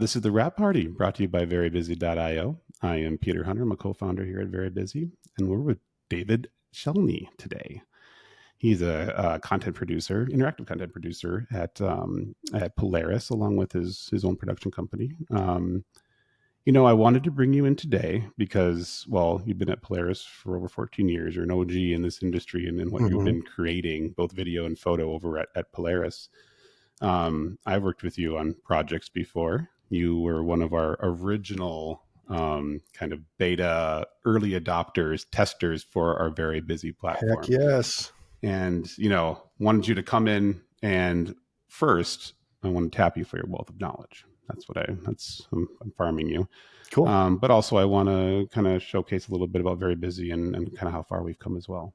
This is the Wrap Party, brought to you by VeryBusy.io. I am Peter Hunner. I'm a co-founder here at VeryBusy, and we're with David Shelleny today. He's a content producer, interactive content producer at Polaris, along with his own production company. I wanted to bring you in today because, well, you've been at Polaris for over 14 years. You're an OG in this industry and in what you've been creating, both video and photo over at Polaris. I've worked with you on projects before. You were one of our original kind of beta early adopters, testers for our VeryBusy platform. Heck yes. And, wanted you to come in, and first I want to tap you for your wealth of knowledge. I'm farming you. Cool. But also I want to kind of showcase a little bit about VeryBusy and kind of how far we've come as well.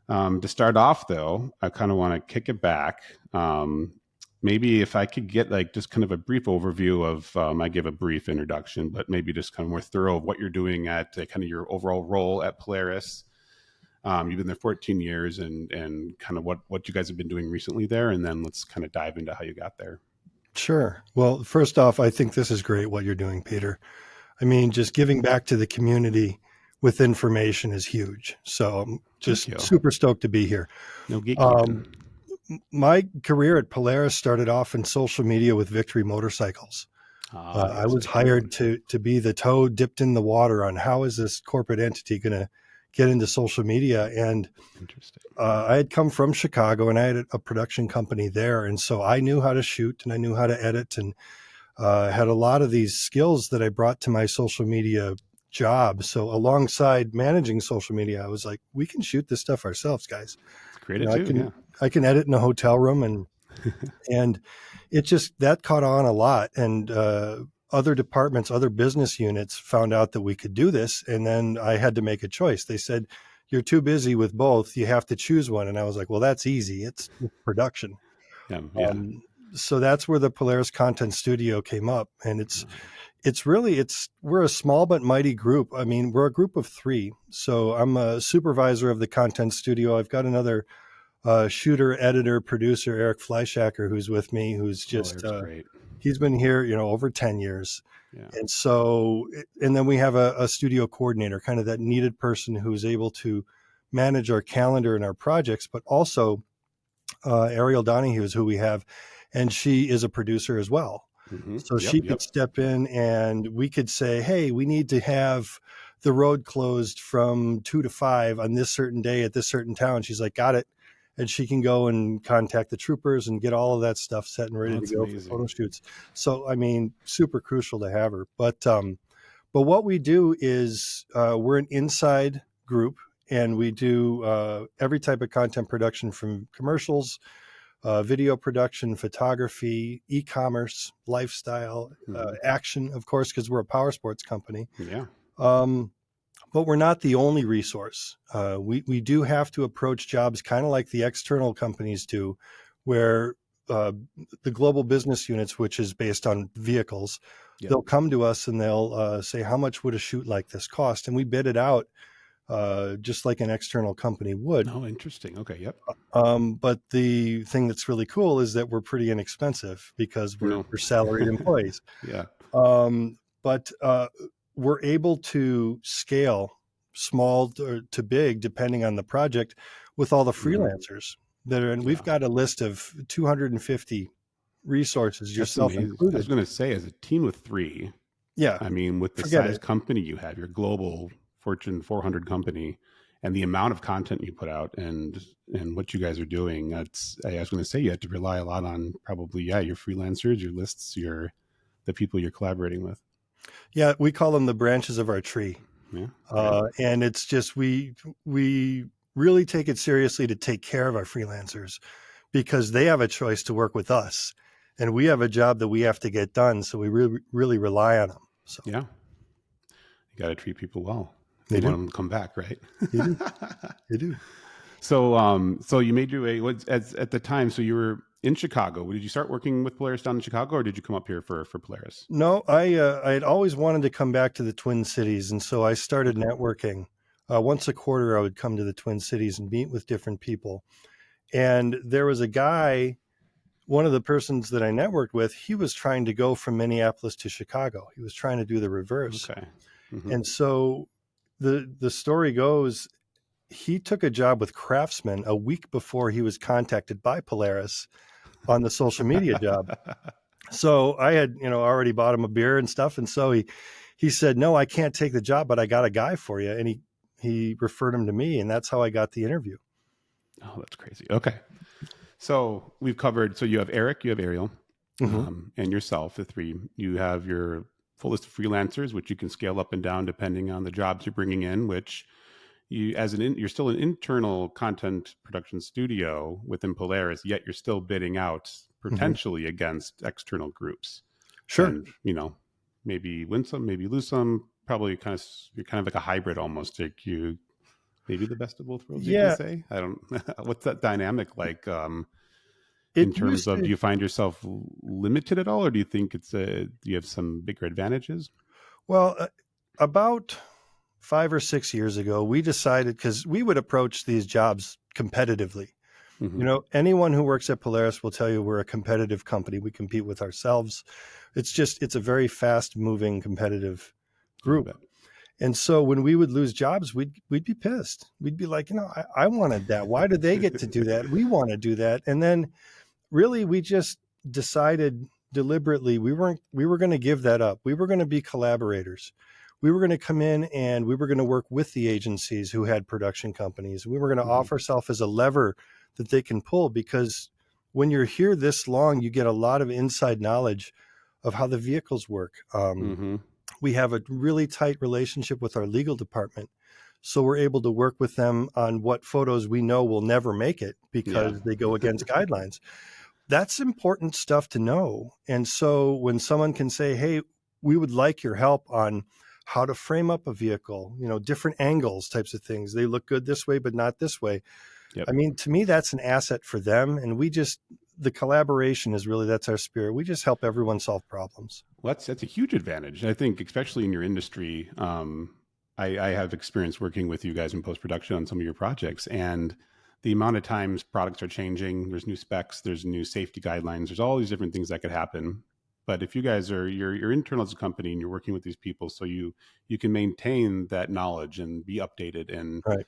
To start off though, I kind of want to kick it back. Maybe if I could get just kind of a brief overview of, I give a brief introduction, but maybe just kind of more thorough of what you're doing at kind of your overall role at Polaris. You've been there 14 years and kind of what you guys have been doing recently there. And then let's kind of dive into how you got there. Sure. Well, first off, I think this is great what you're doing, Peter. I mean, just giving back to the community with information is huge. So I'm just super stoked to be here. No gatekeeping. My career at Polaris started off in social media with Victory Motorcycles. I was hired to be the toe dipped in the water on how is this corporate entity going to get into social media. And interesting. I had come from Chicago and I had a production company there. And so I knew how to shoot and I knew how to edit and had a lot of these skills that I brought to my social media job. So alongside managing social media, I was like, we can shoot this stuff ourselves, guys. It's creative I can edit in a hotel room and it just, that caught on a lot. And other departments, other business units found out that we could do this. And then I had to make a choice. They said, you're too busy with both. You have to choose one. And I was like, well, that's easy. It's production. Yeah. So that's where the Polaris Content Studio came up. And we're a small but mighty group. I mean, we're a group of 3. So I'm a supervisor of the content studio. I've got another shooter, editor, producer, Eric Fleischacker, who's with me, who's just, great. He's been here, over 10 years. Yeah. And so, and then we have a studio coordinator, kind of that needed person who's able to manage our calendar and our projects, but also Ariel Donahue is who we have. And she is a producer as well. Mm-hmm. So she could step in and we could say, hey, we need to have the road closed from 2 to 5 on this certain day at this certain town. She's like, got it. And she can go and contact the troopers and get all of that stuff set and ready to go for photo shoots. So, I mean, super crucial to have her. But what we do is we're an inside group and we do every type of content production from commercials, video production, photography, e-commerce, lifestyle, action, of course, because we're a power sports company. Yeah. But we're not the only resource. We do have to approach jobs kind of like the external companies do, where the global business units, which is based on vehicles, they'll come to us and they'll say, how much would a shoot like this cost? And we bid it out just like an external company would. Oh, interesting. Okay. Yep. But the thing that's really cool is that we're pretty inexpensive because we're salaried employees. Yeah. But we're able to scale small to big, depending on the project, with all the freelancers that are, and we've got a list of 250 resources, yourself included. I was going to say, as a team of 3, I mean, with the size company you have, your global Fortune 400 company, and the amount of content you put out and what you guys are doing, I was going to say, you have to rely a lot on probably, your freelancers, your lists, the people you're collaborating with. Yeah, we call them the branches of our tree. Yeah. And it's just, we really take it seriously to take care of our freelancers because they have a choice to work with us and we have a job that we have to get done. So we really rely on them. So yeah, you got to treat people well. They want do. them to come back, right? They do. So you made your way at the time. So you were in Chicago. Did you start working with Polaris down in Chicago, or did you come up here for Polaris? No, I had always wanted to come back to the Twin Cities, and so I started networking. Once a quarter, I would come to the Twin Cities and meet with different people. And there was a guy one of the persons that I networked with, he was trying to go from Minneapolis to Chicago. He was trying to do the reverse. Okay. Mm-hmm. And so the story goes, he took a job with Craftsman a week before he was contacted by Polaris on the social media job. So I had, already bought him a beer and stuff. And so he said, no, I can't take the job, but I got a guy for you. And he referred him to me, and that's how I got the interview. Oh, that's crazy. Okay. So we've covered, so you have Eric, you have Ariel, and yourself, the three. You have your full list of freelancers, which you can scale up and down depending on the jobs you're bringing in, which you're still an internal content production studio within Polaris, yet you're still bidding out potentially against external groups. Sure. And, maybe win some, maybe lose some, probably you're kind of like a hybrid almost. Like maybe the best of both worlds, you can say. I don't, what's that dynamic like in terms of, do you find yourself limited at all, or do you think do you have some bigger advantages? Well, about 5 or 6 years ago, we decided, because we would approach these jobs competitively. Anyone who works at Polaris will tell you we're a competitive company. We compete with ourselves. It's a very fast moving competitive group. And so when we would lose jobs, we'd be pissed. We'd be like, I wanted that. Why do they get to do that? We want to do that. And then really we just decided deliberately we were going to give that up. We were going to be collaborators. We were going to come in and we were going to work with the agencies who had production companies. We were going to offer ourselves as a lever that they can pull, because when you're here this long, you get a lot of inside knowledge of how the vehicles work. We have a really tight relationship with our legal department. So we're able to work with them on what photos we know will never make it because they go against guidelines. That's important stuff to know. And so when someone can say, hey, we would like your help on how to frame up a vehicle, different angles, types of things. They look good this way, but not this way. Yep. I mean, to me, that's an asset for them. And the collaboration is really, that's our spirit. We just help everyone solve problems. Well, that's a huge advantage. I think, especially in your industry. I have experience working with you guys in post-production on some of your projects, and the amount of times products are changing, there's new specs, there's new safety guidelines, there's all these different things that could happen. But if you guys you're internal as a company and you're working with these people, so you can maintain that knowledge and be updated. And right.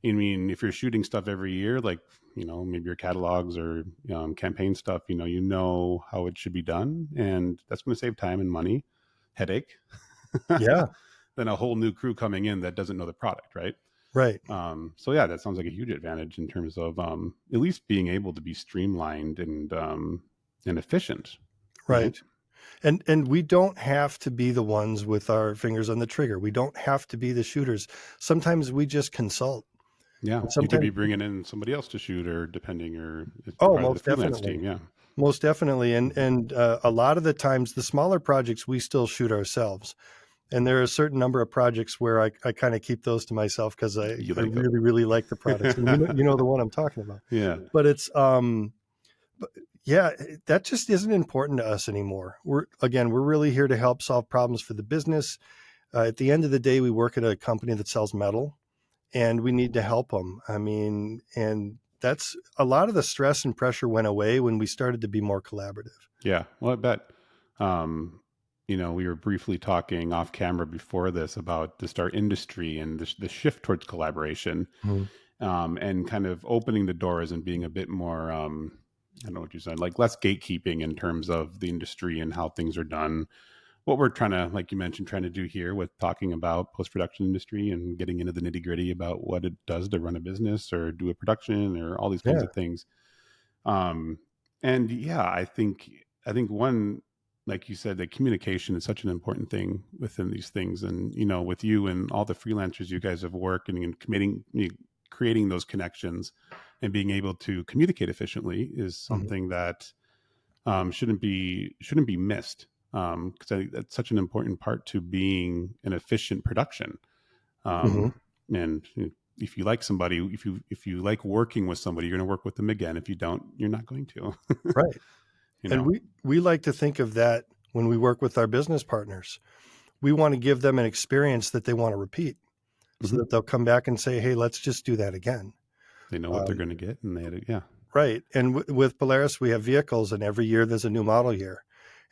I mean, if you're shooting stuff every year, like, maybe your catalogs or campaign stuff, you know how it should be done. And that's going to save time and money, headache. Yeah. Than a whole new crew coming in that doesn't know the product, right? Right. So yeah, that sounds like a huge advantage in terms of at least being able to be streamlined and efficient. Right. And we don't have to be the ones with our fingers on the trigger. We don't have to be the shooters. Sometimes we just consult. Yeah, you could be bringing in somebody else to shoot, or depending, or most definitely. Team, yeah, most definitely. And a lot of the times, the smaller projects we still shoot ourselves. And there are a certain number of projects where I kind of keep those to myself because I really like the products. And you know the one I'm talking about. Yeah. But it's that just isn't important to us anymore. We're really here to help solve problems for the business. At the end of the day, we work at a company that sells metal, and we need to help them. I mean, and that's a lot of the stress and pressure went away when we started to be more collaborative. Yeah. Well, I bet. We were briefly talking off camera before this about just our industry and the shift towards collaboration, and kind of opening the doors and being a bit more, I don't know what you said, like less gatekeeping in terms of the industry and how things are done. What we're trying to, like you mentioned, trying to do here with talking about post-production industry and getting into the nitty-gritty about what it does to run a business or do a production or all these kinds of things. And yeah, I think one, like you said, that communication is such an important thing within these things. And, with you and all the freelancers you guys have worked and creating those connections and being able to communicate efficiently is something that shouldn't be missed. Because I think that's such an important part to being an efficient production. And if you like somebody, if you like working with somebody, you're going to work with them again. If you don't, you're not going to. Right. And we like to think of that when we work with our business partners. We want to give them an experience that they want to repeat, so that they'll come back and say, hey, let's just do that again. They know what they're going to get, and Right. And with Polaris, we have vehicles, and every year there's a new model year.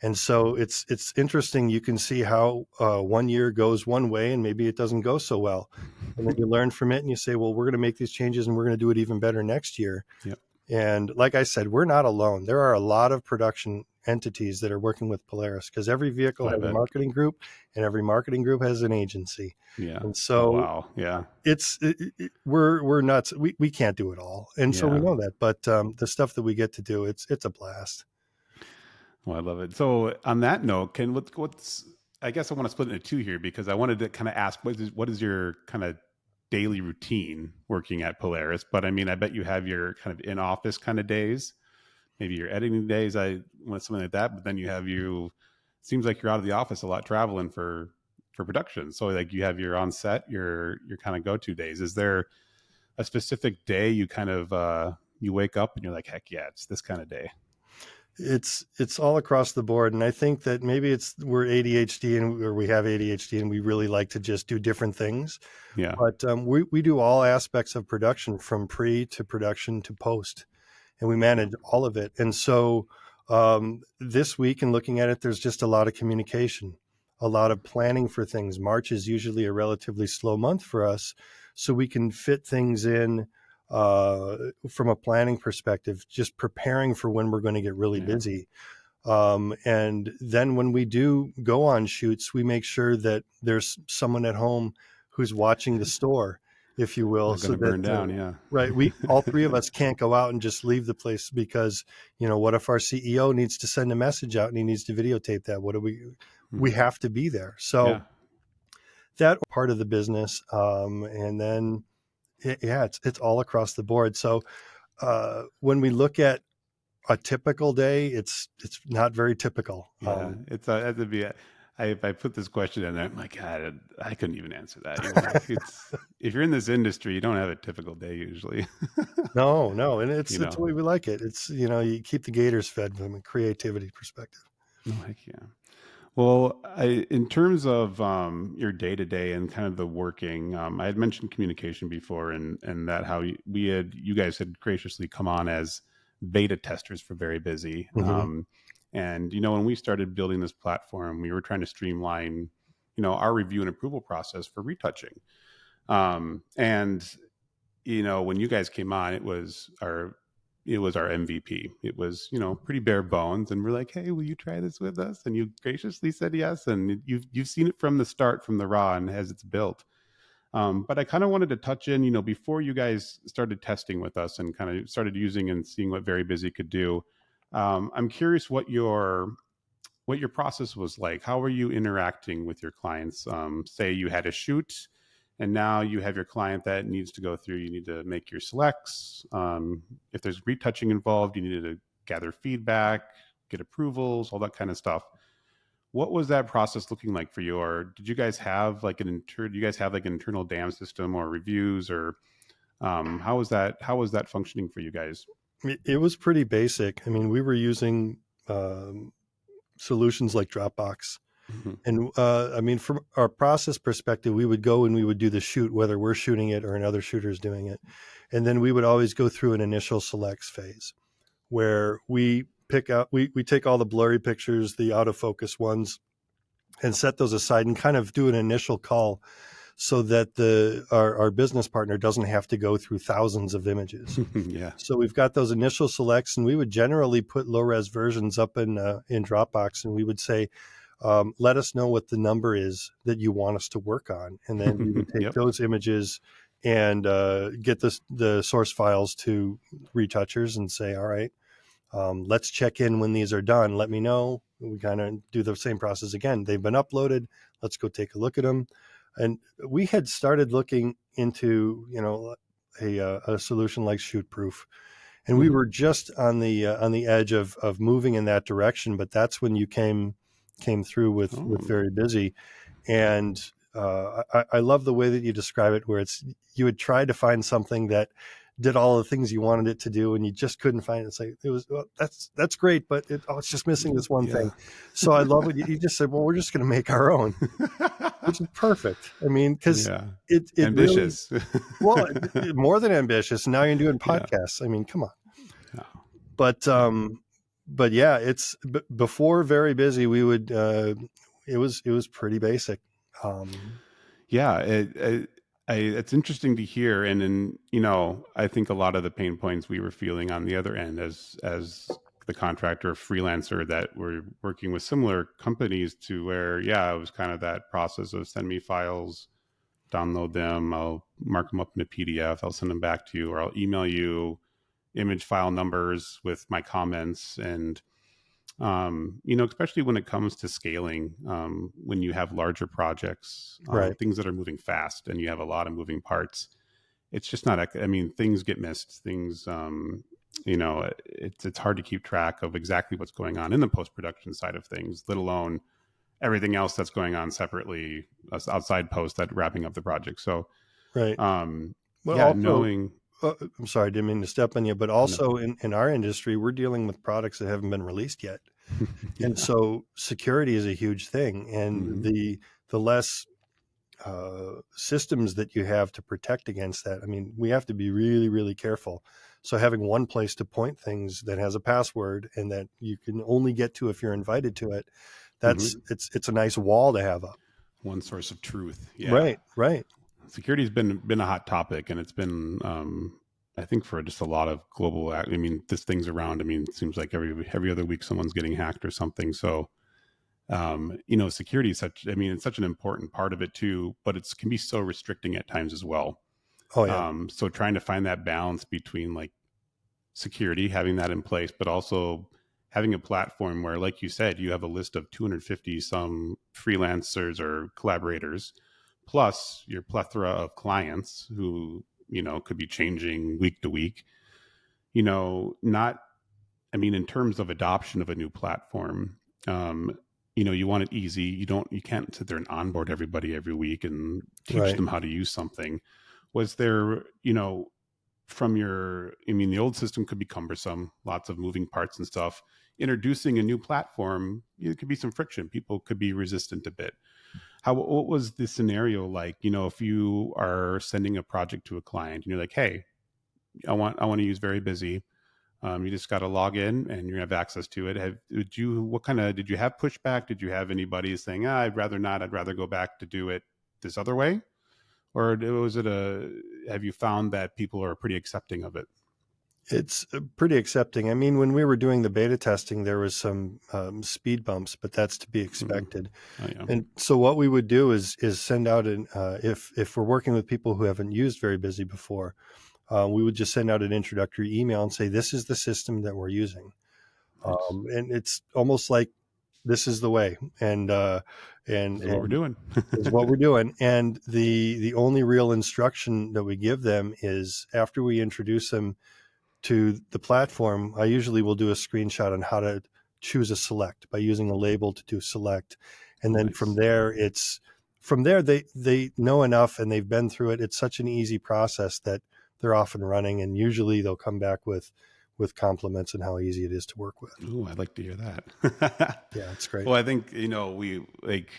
And so it's interesting. You can see how 1 year goes one way and maybe it doesn't go so well. And then you learn from it and you say, well, we're going to make these changes and we're going to do it even better next year. Yep. And like I said, we're not alone. There are a lot of production entities that are working with Polaris, because every vehicle has a marketing group and every marketing group has an agency. Yeah. And so wow. Yeah. We're nuts. We can't do it all. And so we know that, but the stuff that we get to do, it's a blast. Well, I love it. So on that note, what's I guess I want to split it into two here, because I wanted to kind of ask what is your kind of daily routine working at Polaris? But I mean, I bet you have your kind of in-office kind of days, maybe your editing days, I want something like that. But then you have seems like you're out of the office a lot traveling for production. So like you have your on set, your kind of go-to days. Is there a specific day you kind of you wake up and you're like, heck yeah, it's this kind of day? It's all across the board. And I think that maybe we're ADHD or we have ADHD and we really like to just do different things. Yeah. But we do all aspects of production, from pre to production to post, and we manage all of it. And so this week, in looking at it, there's just a lot of communication, a lot of planning for things. March is usually a relatively slow month for us, so we can fit things in from a planning perspective, just preparing for when we're going to get really busy. And then when we do go on shoots, we make sure that there's someone at home who's watching the store, if you will. So burn down, right. All three of us can't go out and just leave the place, because, what if our CEO needs to send a message out and he needs to videotape that? We have to be there. So that part of the business. And then, it's all across the board. So when we look at a typical day, it's not very typical. It's had to be. If I put this question in there, I'm like, God, I couldn't even answer that. If you're in this industry, you don't have a typical day usually. No, and it's the way we like it. It's you keep the gators fed from a creativity perspective. Oh, heck yeah. Well, in terms of your day-to-day and kind of the working, I had mentioned communication before, and that how you guys had graciously come on as beta testers for VeryBusy. Mm-hmm. And, when we started building this platform, we were trying to streamline, our review and approval process for retouching. And, when you guys came on, it was our MVP. It was, pretty bare bones. And we're like, hey, will you try this with us? And you graciously said yes. And you've seen it from the start, from the raw, and as it's built. But I kind of wanted to touch in, before you guys started testing with us and kind of started using and seeing what VeryBusy could do. I'm curious what your process was like. How were you interacting with your clients? Say you had a shoot, and now you have your client that needs to go through. You need to make your selects. If there's retouching involved, you needed to gather feedback, get approvals, all that kind of stuff. What was that process looking like for you? Or did you guys have like an internal DAM system or reviews, or how was that functioning for you guys? It was pretty basic. I mean, we were using solutions like Dropbox. Mm-hmm. And from our process perspective, we would go and we would do the shoot, whether we're shooting it or another shooter's doing it. And then we would always go through an initial selects phase where we take all the blurry pictures, the out of focus ones, and set those aside and kind of do an initial call so that our business partner doesn't have to go through thousands of images. Yeah. So we've got those initial selects, and we would generally put low res versions up in Dropbox, and we would say, let us know what the number is that you want us to work on. And then we would take those images and get the source files to Retouchers and say, all right, let's check in when these are done. Let me know. We kind of do the same process again. They've been uploaded. Let's go take a look at them. And we had started looking into, a solution like ShootProof. And we were just on the edge of moving in that direction. But that's when you came through with VeryBusy. And I love the way that you describe it, where you would try to find something that did all the things you wanted it to do, and you just couldn't find it. It's like, that's great, but it's just missing this one thing. So I love what you just said. Well, we're just going to make our own, which is perfect. I mean, because it ambitious. Really, more than ambitious. Now you're doing podcasts. I mean, come on. but yeah, it's before Very Busy. We would it was pretty basic. Yeah, it's interesting to hear, and then I think a lot of the pain points we were feeling on the other end as the contractor freelancer that were working with similar companies to where it was kind of that process of send me files, download them, I'll mark them up in a PDF, I'll send them back to you, or I'll email you image file numbers with my comments. And especially when it comes to scaling, when you have larger projects, Right. things that are moving fast and you have a lot of moving parts, it's just not, I mean, things get missed, things, it's hard to keep track of exactly what's going on in the post-production side of things, let alone everything else that's going on separately outside post that wrapping up the project. So, Right. Well, yeah, also, knowing, I'm sorry, I didn't mean to step on you, but oh, no. also in our industry, we're dealing with products that haven't been released yet. And Yeah. so security is a huge thing. And Mm-hmm. the less systems that you have to protect against that, I mean, we have to be really, really careful. So having one place to point things that has a password and that you can only get to if you're invited to it, Mm-hmm. it's a nice wall to have up. One source of truth. Yeah. Right, right. Security's been a hot topic, and it's been, I think, for just a lot of global. I mean, this thing's around. I mean, it seems like every other week someone's getting hacked or something. So, security is such. I mean, it's such an important part of it too, but it can be so restricting at times as well. Oh yeah. So trying to find that balance between like security, having that in place, but also having a platform where, like you said, you have a list of 250 some freelancers or collaborators, plus your plethora of clients who, could be changing week to week, not, I mean, in terms of adoption of a new platform, you want it easy. You can't sit there and onboard everybody every week and teach Right. them how to use something. Was there, from I mean, the old system could be cumbersome, lots of moving parts and stuff. Introducing a new platform, it could be some friction. People could be resistant a bit. What was the scenario like? If you are sending a project to a client and you're like, hey, I want to use VeryBusy. You just got to log in and you have access to it. Did you have pushback? Did you have anybody saying, I'd rather not, I'd rather go back to do it this other way? Or have you found that people are pretty accepting of it? It's pretty accepting. I mean, when we were doing the beta testing, there was some speed bumps, but that's to be Mm-hmm. expected. Oh, yeah. And so what we would do is send out an if we're working with people who haven't used VeryBusy before, we would just send out an introductory email and say, this is the system that we're using. Nice. And it's almost like this is the way. This is what we're And doing. is what we're doing. And the only real instruction that we give them is after we introduce them to the platform, I usually will do a screenshot on how to choose a select by using a label to do select. And then Nice. from there, they know enough and they've been through it. It's such an easy process that they're off and running. And usually they'll come back with compliments on how easy it is to work with. Ooh, I'd like to hear that. Yeah, it's great. Well, I think, we like,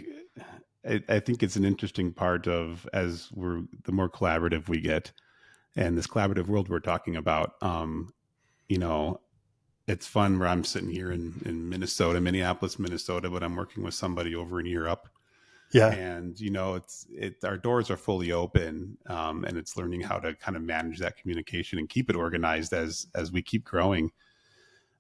I think it's an interesting part of the more collaborative we get, and this collaborative world we're talking about, it's fun where I'm sitting here in Minneapolis, Minnesota, but I'm working with somebody over in Europe. Yeah. And, our doors are fully open, and it's learning how to kind of manage that communication and keep it organized as we keep growing.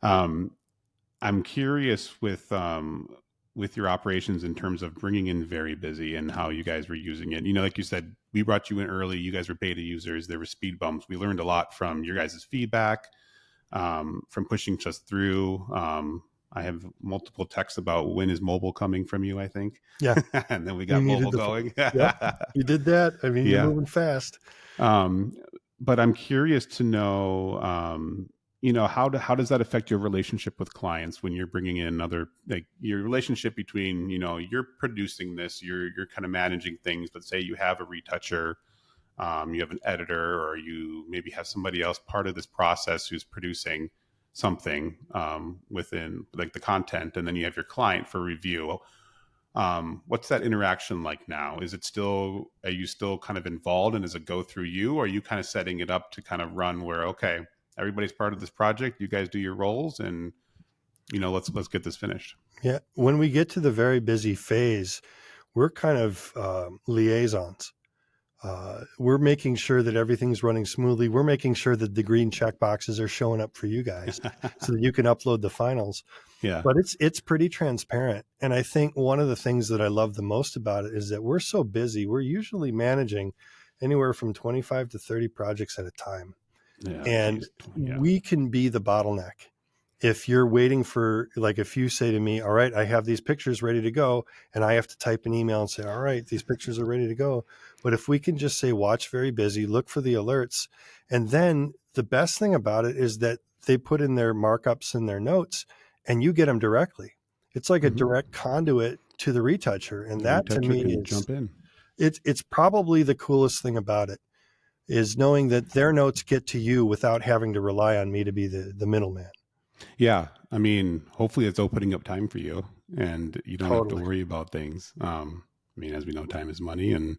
I'm curious with your operations in terms of bringing in VeryBusy and how you guys were using it. Like you said, we brought you in early. You guys were beta users. There were speed bumps. We learned a lot from your guys' feedback, from pushing us through. I have multiple texts about when is mobile coming from you, I think. Yeah. And then we You got needed mobile going. yep. You did that. I mean, you're Yeah. moving fast. But I'm curious to know, how does that affect your relationship with clients when you're bringing in like your relationship between, you're producing this, you're kind of managing things, but say you have a retoucher, you have an editor, or you maybe have somebody else part of this process who's producing something, within like the content, and then you have your client for review. What's that interaction like now? Are you still kind of involved, and does it go through you, or are you kind of setting it up to kind of run where, okay, everybody's part of this project. You guys do your roles, and let's get this finished. Yeah. When we get to the very busy phase, we're kind of liaisons. We're making sure that everything's running smoothly. We're making sure that the green check boxes are showing up for you guys so that you can upload the finals. Yeah. But it's pretty transparent. And I think one of the things that I love the most about it is that we're so busy. We're usually managing anywhere from 25 to 30 projects at a time. Yeah. And Geez. Yeah. we can be the bottleneck. If you're waiting for, like, if you say to me, all right, I have these pictures ready to go, and I have to type an email and say, all right, these pictures are ready to go. But if we can just say, watch Very Busy, look for the alerts. And then the best thing about it is that they put in their markups and their notes, and you get them directly. It's like a direct conduit to the retoucher. And The that to retoucher me can is, jump in. it's probably the coolest thing about it, is knowing that their notes get to you without having to rely on me to be the middleman. Yeah. I mean, hopefully it's opening up time for you and you don't have to Totally. worry about things. I mean, as we know, time is money, and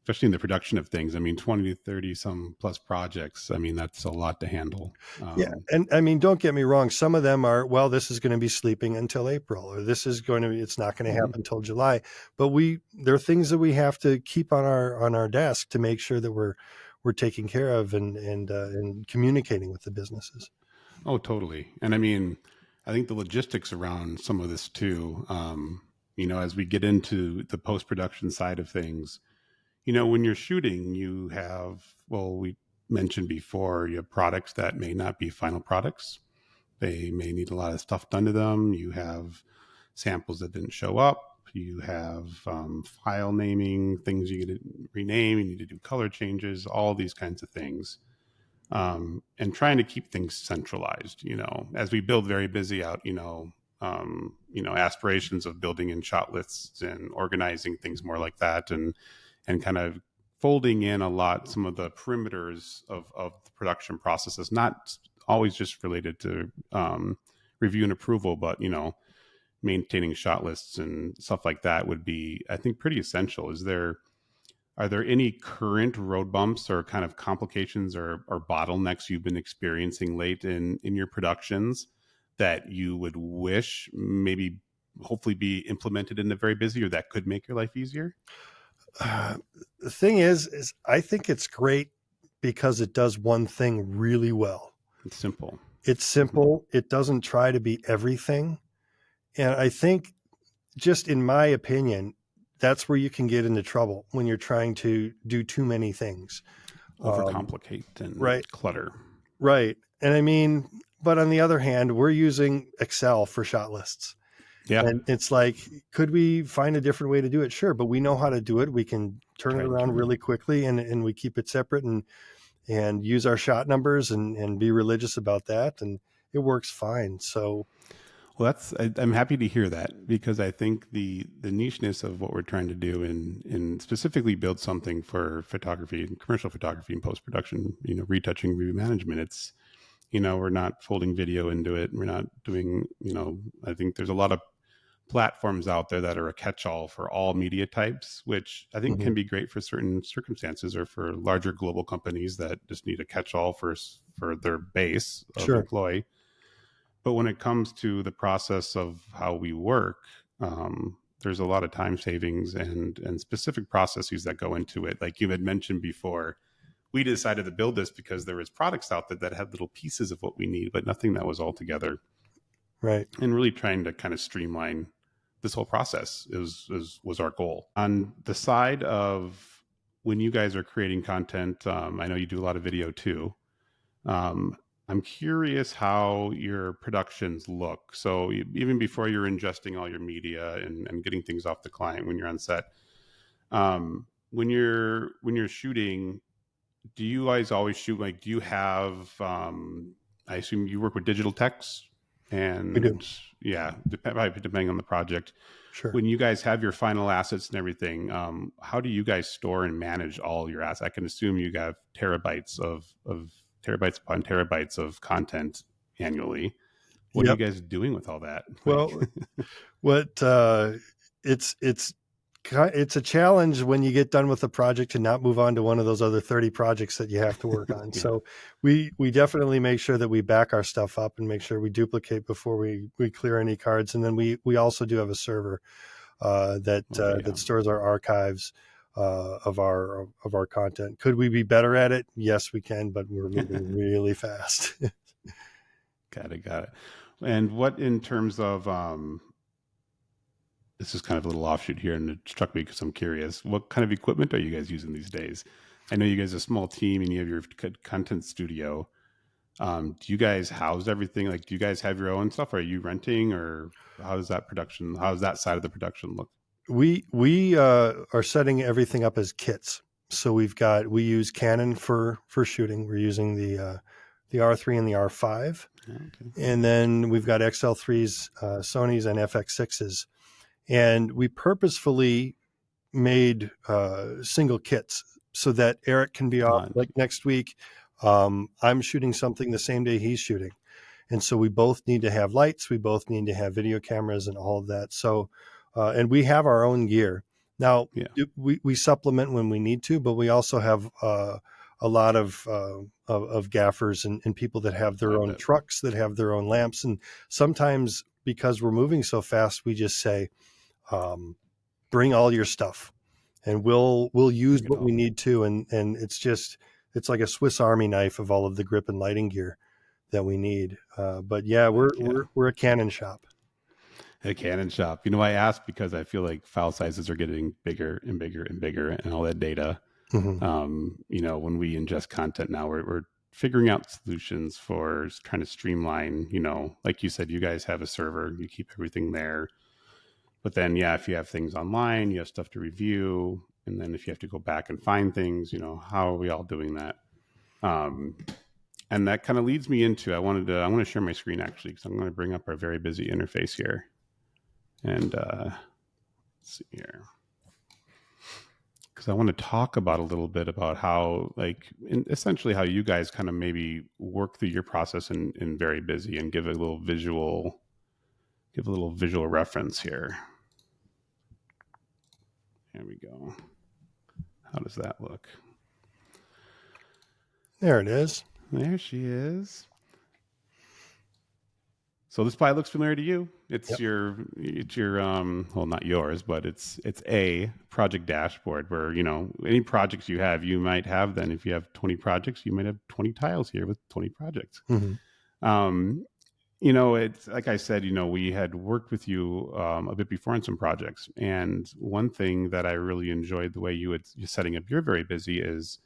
especially in the production of things. I mean, 20 to 30 some plus projects. I mean, that's a lot to handle. Yeah. And I mean, don't get me wrong. Some of them are, well, this is going to be sleeping until April, or this is going to be, it's not going to happen until July. But there are things that we have to keep on our desk to make sure that we're taking care of and communicating with the businesses. Oh, totally. And I mean, I think the logistics around some of this too, as we get into the post-production side of things, when you're shooting, you have, well, we mentioned before, you have products that may not be final products. They may need a lot of stuff done to them. You have samples that didn't show up. You have file naming, things you get to rename. You need to do color changes, all these kinds of things. And trying to keep things centralized, as we build Very Busy out, aspirations of building in shot lists and organizing things more like that, and kind of folding in a lot, some of the perimeters of the production processes, not always just related to review and approval, but, maintaining shot lists and stuff like that would be, I think, pretty essential. Are there any current road bumps or kind of complications or bottlenecks you've been experiencing late in your productions that you would wish maybe hopefully be implemented in the Very Busy, or that could make your life easier? The thing is I think it's great because it does one thing really well. It's simple. It's simple. It doesn't try to be everything. And I think, just in my opinion, that's where you can get into trouble, when you're trying to do too many things. Overcomplicate and right. Clutter. Right. And I mean, but on the other hand, we're using Excel for shot lists. Yeah. And it's like, could we find a different way to do it? Sure. But we know how to do it. We can turn it around really quickly, and we keep it separate and use our shot numbers and be religious about that. And it works fine. So, well, I'm happy to hear that, because I think the nicheness of what we're trying to do and specifically build something for photography and commercial photography and post-production, retouching, review management. It's, we're not folding video into it. We're not doing, I think there's a lot of platforms out there that are a catch-all for all media types, which I think can be great for certain circumstances, or for larger global companies that just need a catch-all for their base of employee. But when it comes to the process of how we work, there's a lot of time savings and specific processes that go into it. Like you had mentioned before, we decided to build this because there was products out there that had little pieces of what we need, but nothing that was all together. Right. And really trying to kind of streamline this whole process was our goal. On the side of when you guys are creating content, I know you do a lot of video too. I'm curious how your productions look. So even before you're ingesting all your media and getting things off the client when you're on set, when you're shooting, do you guys always shoot, like, do you have, I assume you work with digital techs? And we do. Yeah, depending on the project. Sure. When you guys have your final assets and everything, how do you guys store and manage all your assets? I can assume you have terabytes upon terabytes of content annually. What are you guys doing with all that? Well, it's it's a challenge when you get done with a project to not move on to one of those other 30 projects that you have to work on. Yeah. So we definitely make sure that we back our stuff up and make sure we duplicate before we clear any cards. And then we also do have a server that stores our archives of our content. Could we be better at it? Yes, we can, but we're moving really fast. Got it. And what in terms of this is kind of a little offshoot here, and it struck me because I'm curious. What kind of equipment are you guys using these days? I know you guys are a small team and you have your content studio. Do you guys house everything? Like, do you guys have your own stuff? Are you renting, or how does that side of the production look? We are setting everything up as kits. So we use Canon for shooting. We're using the R3 and the R5. Okay. And then we've got XL3s, Sonys, and FX6s. And we purposefully made single kits so that Eric can be off like next week. I'm shooting something the same day he's shooting. And so we both need to have lights. We both need to have video cameras and all of that. So, and we have our own gear. Now, we supplement when we need to, but we also have a lot of gaffers and people that have their own trucks, that have their own lamps. And sometimes because we're moving so fast, we just say, bring all your stuff and we'll use what we need to. And it's like a Swiss Army knife of all of the grip and lighting gear that we need. But we're a Canon shop. A Canon shop. You know, I asked because I feel like file sizes are getting bigger and bigger and bigger, and all that data. Mm-hmm. You know, when we ingest content now, we're figuring out solutions for trying to streamline. You know, like you said, you guys have a server, you keep everything there. But then, if you have things online, you have stuff to review, and then if you have to go back and find things, you know, how are we all doing that? And that kind of leads me into I want to share my screen actually, because I'm going to bring up our VeryBusy interface here. And let's see here, because I want to talk about a little bit about how, essentially how you guys kind of maybe work through your process in VeryBusy, and give a little visual reference here. There we go. How does that look? There it is. There she is. So this probably looks familiar to you. It's your well, not yours, but it's a project dashboard where, you know, any projects you have, you might have then, if you have 20 projects, you might have 20 tiles here with 20 projects. Mm-hmm. You know, it's like I said, you know, we had worked with you a bit before on some projects. And one thing that I really enjoyed the way you're setting up your VeryBusy is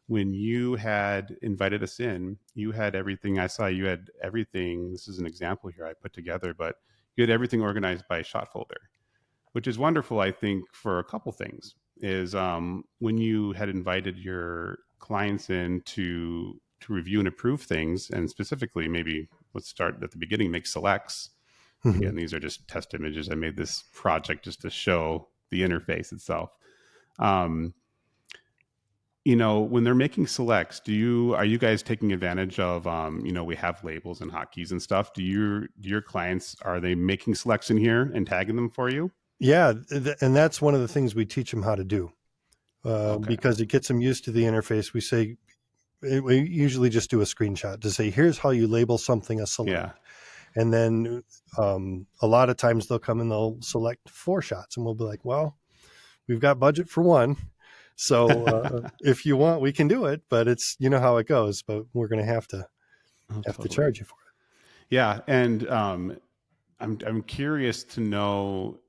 when you had invited us in, you had everything. I saw you had everything. This is an example here I put together, but you had everything organized by shot folder, which is wonderful, I think, for a couple things. Is when you had invited your clients in to review and approve things, and specifically, maybe let's start at the beginning, make selects. Mm-hmm. Again, these are just test images. I made this project just to show the interface itself. You know, when they're making selects, are you guys taking advantage of, you know, we have labels and hotkeys and stuff. Do your clients, are they making selects in here and tagging them for you? Yeah. And that's one of the things we teach them how to do, because it gets them used to the interface. We usually just do a screenshot to say, here's how you label something a select. Yeah. And then a lot of times they'll come and they'll select 4 shots, and we'll be like, well, we've got budget for 1. So if you want, we can do it, but it's, you know how it goes, but we're going to have to charge you for it. Yeah. And I'm curious to know,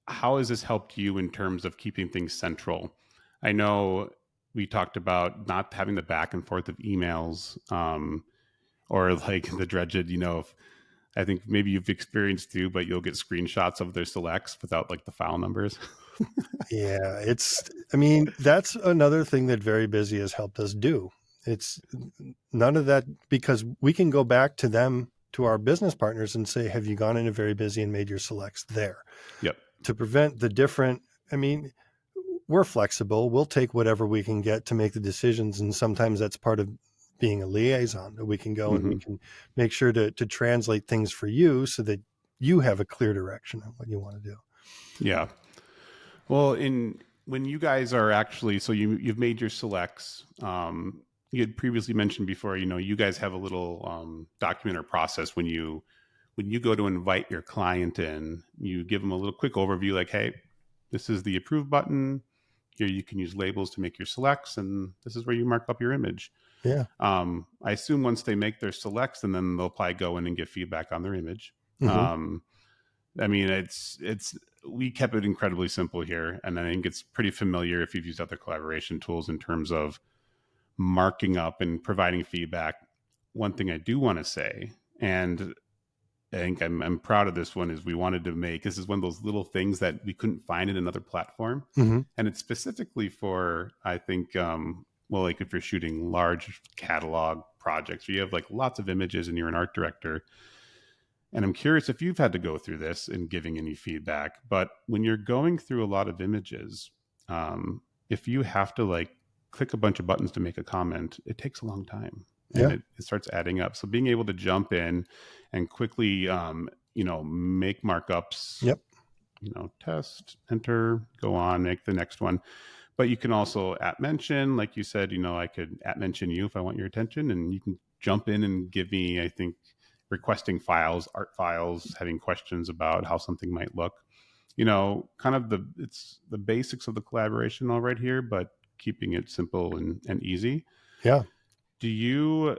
how has this helped you in terms of keeping things central? I know we talked about not having the back and forth of emails, or like the dreaded, you know, I think maybe you've experienced too, but you'll get screenshots of their selects without like the file numbers. Yeah, I mean, that's another thing that VeryBusy has helped us do. It's none of that, because we can go back to them, to our business partners, and say, have you gone into VeryBusy and made your selects there? Yep. To prevent the different, I mean, we're flexible. We'll take whatever we can get to make the decisions. And sometimes that's part of being a liaison, that we can go and we can make sure to translate things for you so that you have a clear direction on what you want to do. Yeah. Well, in when you guys are actually, so you've made your selects. You had previously mentioned before, you guys have a little document or process when you go to invite your client in, you give them a little quick overview, like, hey, this is the approve button. Here you can use labels to make your selects, and this is where you mark up your image. Yeah. I assume once they make their selects, and then they'll probably go in and give feedback on their image. Mm-hmm. I mean, it's we kept it incredibly simple here, and I think it's pretty familiar if you've used other collaboration tools in terms of marking up and providing feedback. One thing I do want to say, and I think I'm proud of this one, is we wanted to make, this is one of those little things that we couldn't find in another platform, Mm-hmm. and it's specifically for, I think, well, like if you're shooting large catalog projects, or you have like lots of images and you're an art director. And I'm curious if you've had to go through this in giving any feedback, but when you're going through a lot of images, if you have to like click a bunch of buttons to make a comment, it takes a long time, and Yeah. it starts adding up. So being able to jump in and quickly, make markups, Yep. test, enter, go on, make the next one. But you can also at mention, like you said, I could at mention you if I want your attention, and you can jump in and give me, I think, requesting files, art files, having questions about how something might look. Kind of it's the basics of the collaboration all right here, but keeping it simple and easy. Yeah. Do you?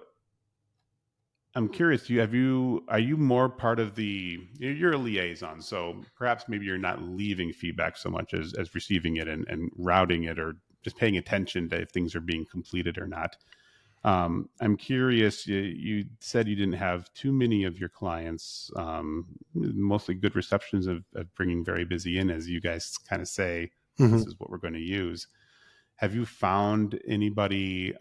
I'm curious. Are you more part of you're a liaison, so perhaps maybe you're not leaving feedback so much as receiving it and routing it, or just paying attention to if things are being completed or not. I'm curious. You said you didn't have too many of your clients, mostly good receptions of bringing VeryBusy in, as you guys kind of say, Mm-hmm. this is what we're going to use. Have you found anybody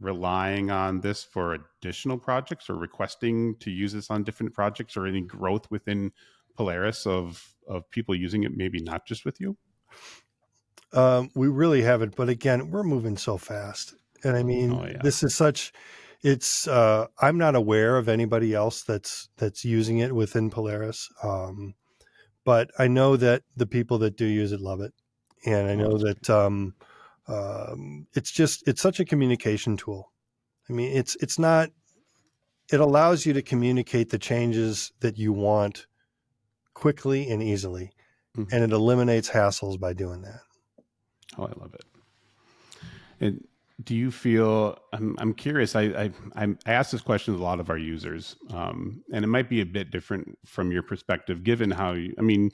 relying on this for additional projects, or requesting to use this on different projects, or any growth within Polaris of people using it, maybe not just with you? We really haven't, but again, we're moving so fast. And I mean, Oh yeah. this is I'm not aware of anybody else that's using it within Polaris. But I know that the people that do use it love it. And I know that, it's such a communication tool. I mean, it allows you to communicate the changes that you want quickly and easily. Mm-hmm. And it eliminates hassles by doing that. Oh, I love it. And do you feel? I'm curious. I asked this question to a lot of our users, and it might be a bit different from your perspective, given how you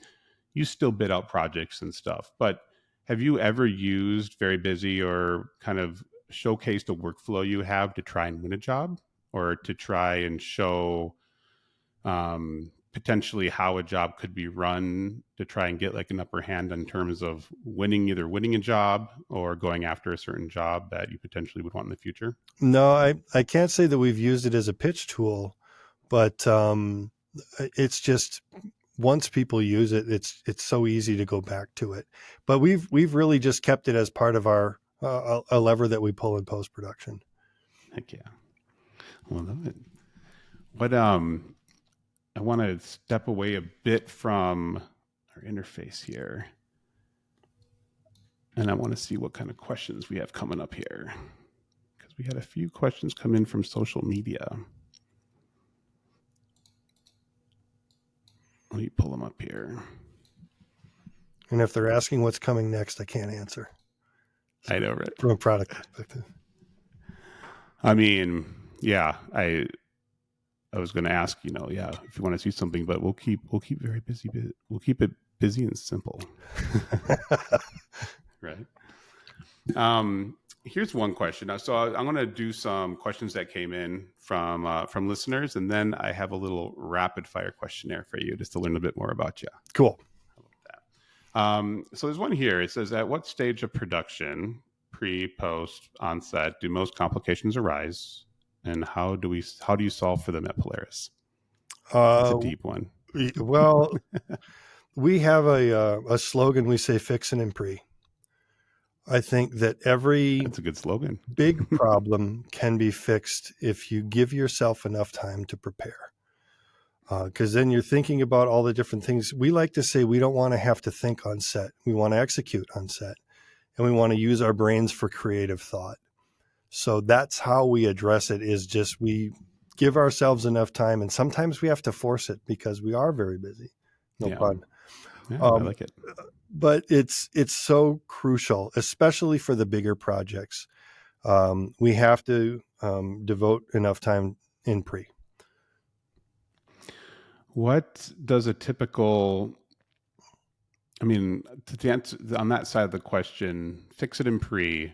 still bid out projects and stuff. But have you ever used VeryBusy, or kind of showcased a workflow you have to try and win a job, or to try and show potentially how a job could be run to try and get like an upper hand in terms of either winning a job or going after a certain job that you potentially would want in the future? No, I can't say that we've used it as a pitch tool, but it's just, once people use it, it's so easy to go back to it. But we've really just kept it as part of our a lever that we pull in post production. Heck yeah. Well, love it. What I want to step away a bit from our interface here, and I want to see what kind of questions we have coming up here, because we had a few questions come in from social media. Let me pull them up here. And if they're asking what's coming next, I can't answer. I know, right? From a product perspective. I mean, yeah, I was going to ask, if you want to see something, but we'll keep very busy. We'll keep it busy and simple. Right. Here's one question. So I'm going to do some questions that came in from listeners, and then I have a little rapid fire questionnaire for you just to learn a bit more about you. Cool. How about that? So there's one here. It says, at what stage of production, pre, post, onset, do most complications arise, and how do you solve for them at Polaris? It's a deep one. Well, we have a slogan. We say fix and pre. I think that That's a good slogan. big problem can be fixed if you give yourself enough time to prepare. Because then you're thinking about all the different things. We like to say we don't want to have to think on set. We want to execute on set, and we want to use our brains for creative thought. So that's how we address it, is just we give ourselves enough time, and sometimes we have to force it because we are very busy. No pun. Yeah, I like it. But it's so crucial, especially for the bigger projects. We have to devote enough time in pre. What does a typical, I mean, to answer on that side of the question, fix it in pre,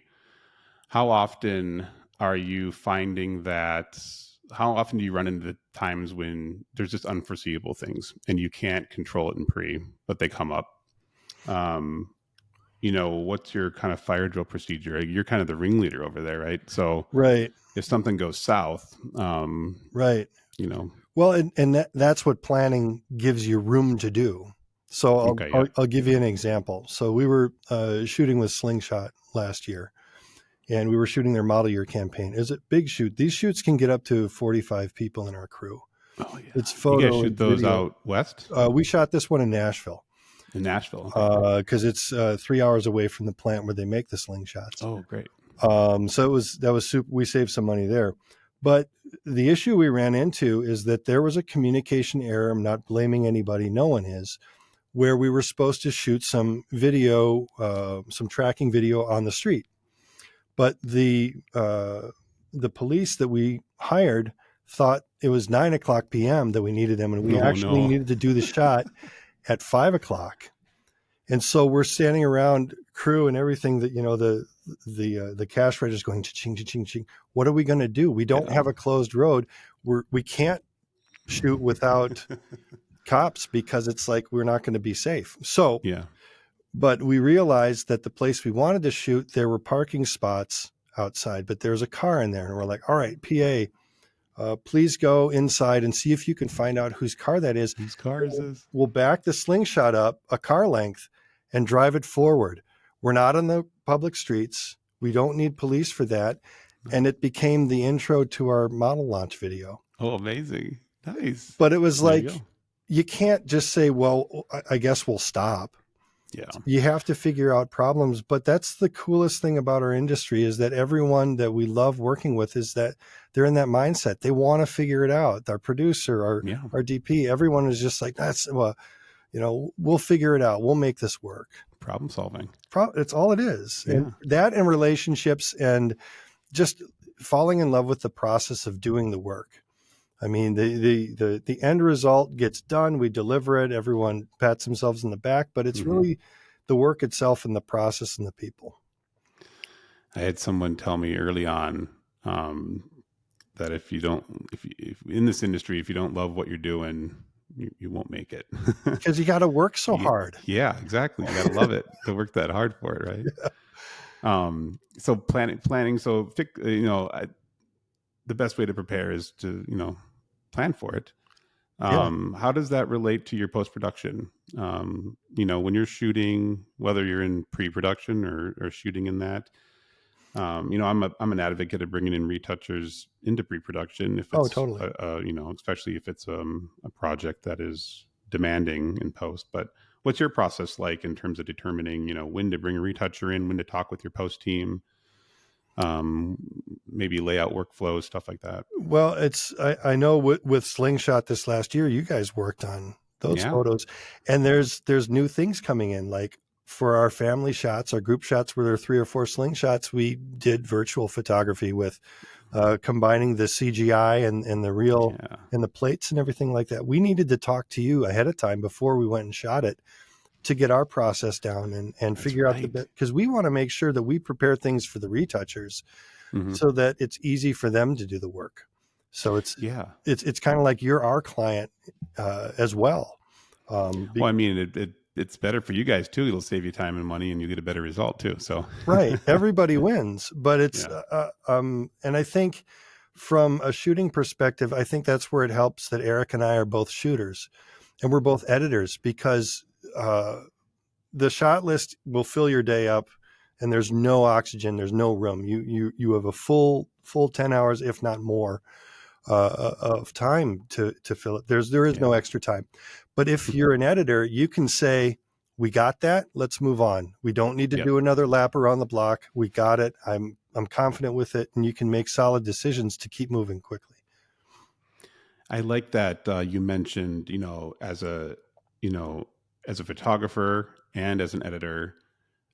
how often are you finding that, how often do you run into times when there's just unforeseeable things and you can't control it in pre, but they come up? What's your kind of fire drill procedure? You're kind of the ringleader over there, right? So right. If something goes south, right. Well, and that's what planning gives you room to do. So I'll give you an example. So we were shooting with Slingshot last year, and we were shooting their model year campaign. It was a big shoot. These shoots can get up to 45 people in our crew. Oh yeah. It's photo. You guys shoot those video out west? We shot this one in Nashville. In Nashville, because it's 3 hours away from the plant where they make the Slingshots. Oh, great. So that was super. We saved some money there. But the issue we ran into is that there was a communication error. I'm not blaming anybody. No one is. Where we were supposed to shoot some video, some tracking video on the street. But the police that we hired thought it was 9:00 p.m. that we needed them. And we needed to do the shot at 5:00. And so we're standing around, crew and everything, that, the cash register is going ching, ching, ching. What are we going to do? We don't have a closed road. We can't shoot without cops because it's like, we're not going to be safe. So, but we realized that the place we wanted to shoot, there were parking spots outside, but there's a car in there. And we're like, all right, PA, please go inside and see if you can find out whose car that is. Whose car is this? We'll back the Slingshot up a car length and drive it forward. We're not on the public streets. We don't need police for that. And it became the intro to our model launch video. Oh, amazing. Nice. But it was like, you can't just say, well, I guess we'll stop. Yeah. You have to figure out problems. But that's the coolest thing about our industry, is that everyone that we love working with is that they're in that mindset. They want to figure it out. Our producer, our DP, everyone is just like, we'll figure it out. We'll make this work. Problem solving. It's all it is. Yeah. And that, and relationships, and just falling in love with the process of doing the work. I mean, the end result gets done. We deliver it. Everyone pats themselves in the back, but it's really the work itself and the process and the people. I had someone tell me early on that if in this industry, if you don't love what you're doing, you won't make it. Because you got to work so hard. Yeah, exactly. You got to love it to work that hard for it, right? Yeah. So planning. So, the best way to prepare is to, plan for it. How does that relate to your post-production? When you're shooting, whether you're in pre-production or shooting in that, I'm an advocate of bringing in retouchers into pre-production if it's, totally. Especially if it's a project that is demanding in post. But what's your process like in terms of determining, when to bring a retoucher in, when to talk with your post team, maybe layout workflows, stuff like that? Well, I know with Slingshot this last year, you guys worked on those photos, and there's new things coming in, like for our family shots, our group shots where there are 3 or 4 Slingshots, we did virtual photography with combining the CGI and the real and the plates and everything like that. We needed to talk to you ahead of time before we went and shot it to get our process down and figure out the bit, because we want to make sure that we prepare things for the retouchers so that it's easy for them to do the work. So it's kind of like you're our client as well. It's better for you guys too. It'll save you time and money, and you get a better result too. So right, everybody wins. But it's and I think from a shooting perspective, I think that's where it helps that Eric and I are both shooters, and we're both editors, because the shot list will fill your day up, and there's no oxygen, there's no room. You have a full 10 hours, if not more, of time to fill it. There is no extra time. But if you're an editor, you can say, we got that. Let's move on. We don't need to Yep. do another lap around the block. We got it. I'm confident with it, and you can make solid decisions to keep moving quickly. I like that you mentioned, as a photographer and as an editor,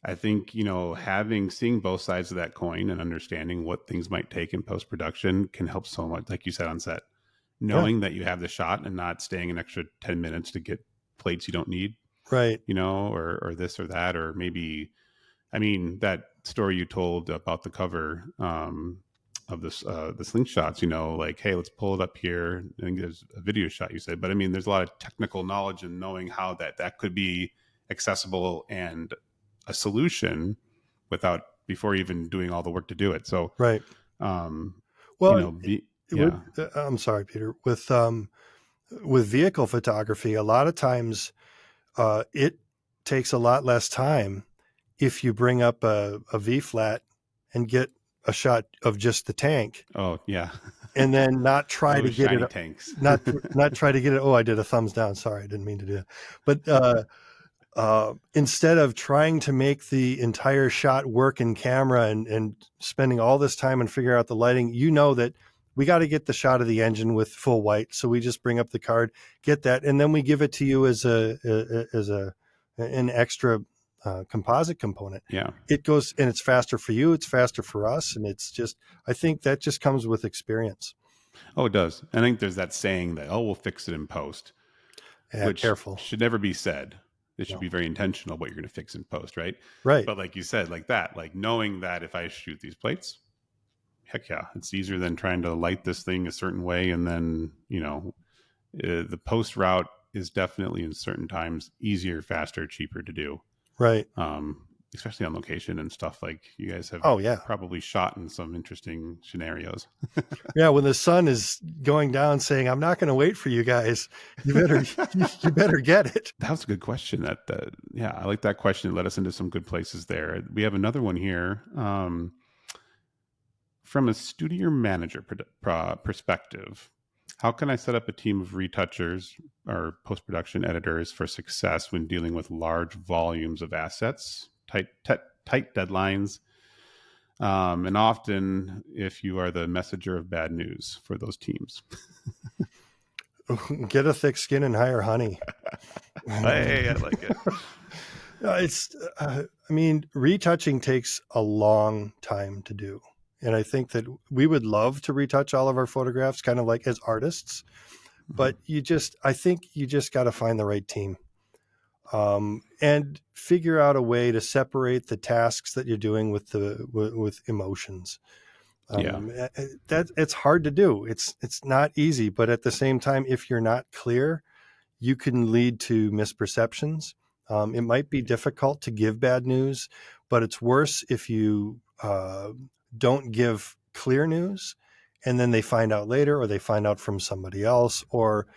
I think, seeing both sides of that coin and understanding what things might take in post production can help so much. Like you said on set, Yeah. knowing that you have the shot and not staying an extra 10 minutes to get plates you don't need, Right. or this or that, or maybe, I mean, that story you told about the cover of this, the slingshots, like, hey, let's pull it up here. I think there's a video shot you said, but I mean, there's a lot of technical knowledge and knowing how that could be accessible and a solution before even doing all the work to do it. So, Right. um, Well, yeah. I'm sorry, Peter. With vehicle photography, a lot of times it takes a lot less time if you bring up a V flat and get a shot of just the tank. Oh yeah. And then not try to get shiny it, tanks. not try to get it. Oh, I did a thumbs down. Sorry, I didn't mean to do that. But instead of trying to make the entire shot work in camera and spending all this time and figure out the lighting, that we got to get the shot of the engine with full white. So we just bring up the card, get that, and then we give it to you as an extra composite component. Yeah. It goes, and it's faster for you. It's faster for us. And it's just, I think that just comes with experience. Oh, it does. I think there's that saying that, we'll fix it in post, which Careful. should never be said. It should be very intentional what you're going to fix in post, right? Right. But like you said, like that, like knowing that if I shoot these plates, heck yeah, it's easier than trying to light this thing a certain way. And then, the post route is definitely in certain times easier, faster, cheaper to do. Right. Especially on location and stuff. Like you guys have probably shot in some interesting scenarios. Yeah, when the sun is going down saying, I'm not going to wait for you guys, you better get it. That was a good question. I like that question. It led us into some good places there. We have another one here. From a studio manager perspective, how can I set up a team of retouchers or post-production editors for success when dealing with large volumes of assets, tight deadlines, and often if you are the messenger of bad news for those teams? Get a thick skin and hire honey. Hey, I like it. Retouching takes a long time to do. And I think that we would love to retouch all of our photographs kind of like as artists, but I think you just got to find the right team. And figure out a way to separate the tasks that you're doing with emotions. That it's hard to do. It's not easy, but at the same time, if you're not clear, you can lead to misperceptions. It might be difficult to give bad news, but it's worse if you don't give clear news and then they find out later, or they find out from somebody else, or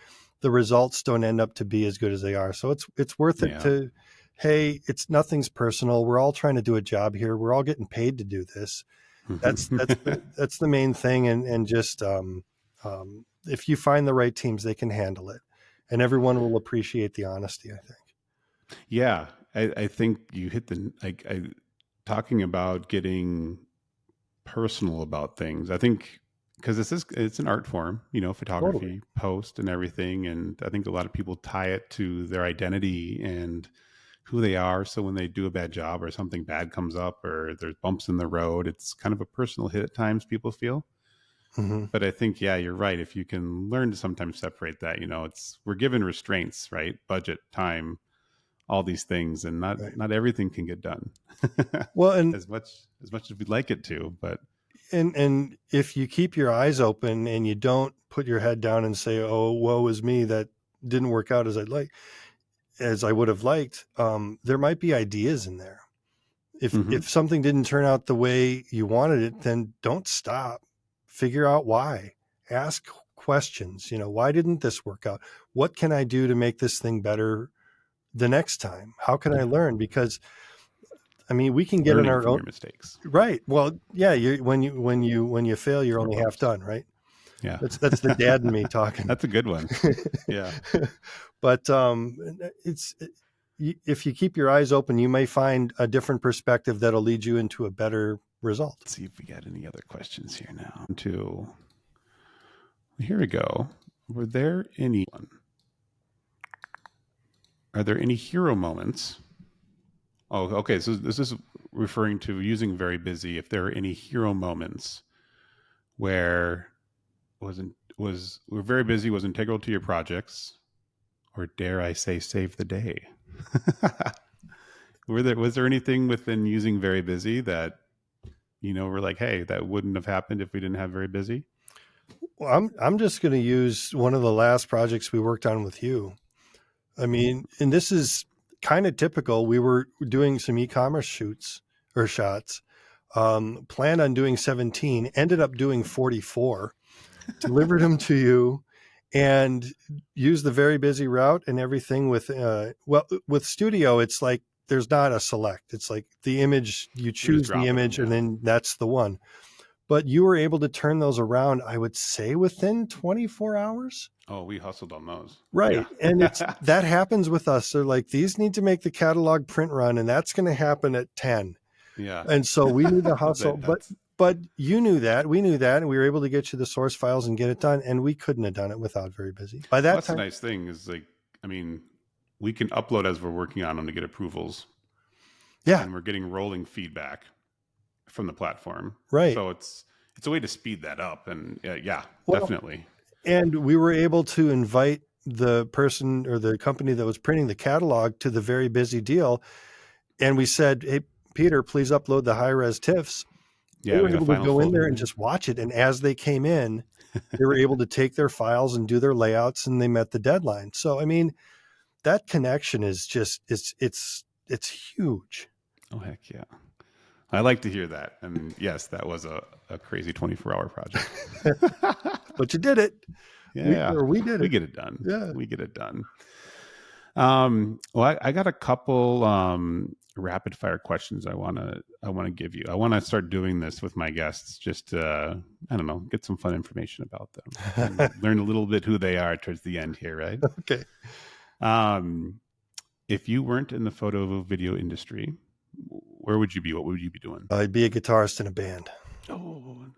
the results don't end up to be as good as they are. So it's worth it to, hey, nothing's personal. We're all trying to do a job here. We're all getting paid to do this. That's the main thing. And just if you find the right teams, they can handle it, and everyone will appreciate the honesty, I think. Yeah, I think you hit talking about getting personal about things. I think because it's an art form, photography, totally. Post and everything. And I think a lot of people tie it to their identity and who they are. So when they do a bad job or something bad comes up or there's bumps in the road, it's kind of a personal hit at times, people feel. Mm-hmm. But I think, you're right. If you can learn to sometimes separate that, we're given restraints, right? Budget, time, all these things, and not everything can get done. Well, and as much as we'd like it to, but and if you keep your eyes open and you don't put your head down and say, "Oh, woe is me, that didn't work out as I would have liked," there might be ideas in there. If something didn't turn out the way you wanted it, then don't stop. Figure out why. Ask questions. Why didn't this work out? What can I do to make this thing better the next time? How can I learn? Because we can get in our own mistakes. Right. Well, yeah. When you fail, you're only half done, right? Yeah. That's the dad in me talking. That's a good one. Yeah. But if you keep your eyes open, you may find a different perspective that'll lead you into a better result. Let's see if we got any other questions here now. Here we go. Are there any hero moments? Oh, okay. So this is referring to using VeryBusy. If there are any hero moments where VeryBusy was integral to your projects, or dare I say, save the day. Was there anything within using VeryBusy that, we're like, hey, that wouldn't have happened if we didn't have VeryBusy? Well, I'm just going to use one of the last projects we worked on with you. I mean, and this is kind of typical. We were doing some e-commerce shoots or shots, planned on doing 17, ended up doing 44, delivered them to you, and used the VeryBusy route and everything with, with Studio, it's like, there's not a select. It's like the image, you choose the image and then that's the one. But you were able to turn those around, I would say, within 24 hours. Oh, we hustled on those. Right. Yeah. And that happens with us. They're like, these need to make the catalog print run, and that's going to happen at 10. Yeah. And so we need to hustle. But you knew that. We knew that. And we were able to get you the source files and get it done. And we couldn't have done it without VeryBusy. By that that's time, the nice thing is, like, I mean, we can upload as we're working on them to get approvals. Yeah. And we're getting rolling feedback from the platform. Right. So it's a way to speed that up. And definitely. And we were able to invite the person or the company that was printing the catalog to the VeryBusy deal. And we said, hey, Peter, please upload the high-res TIFFs. Yeah, they were able to go in there and just watch it. And as they came in, they were able to take their files and do their layouts, and they met the deadline. So, I mean, that connection is just, it's huge. Oh, heck yeah. I like to hear that. And yes, that was a crazy 24-hour project. But you did it. Yeah. We did it. We get it done. Yeah. We get it done. Well, I got a couple rapid fire questions I want to give you. I want to start doing this with my guests just to, I don't know, get some fun information about them. And learn a little bit who they are towards the end here, right? Okay. If you weren't in the photo video industry, where would you be? What would you be doing? I'd be a guitarist in a band. Oh, nice.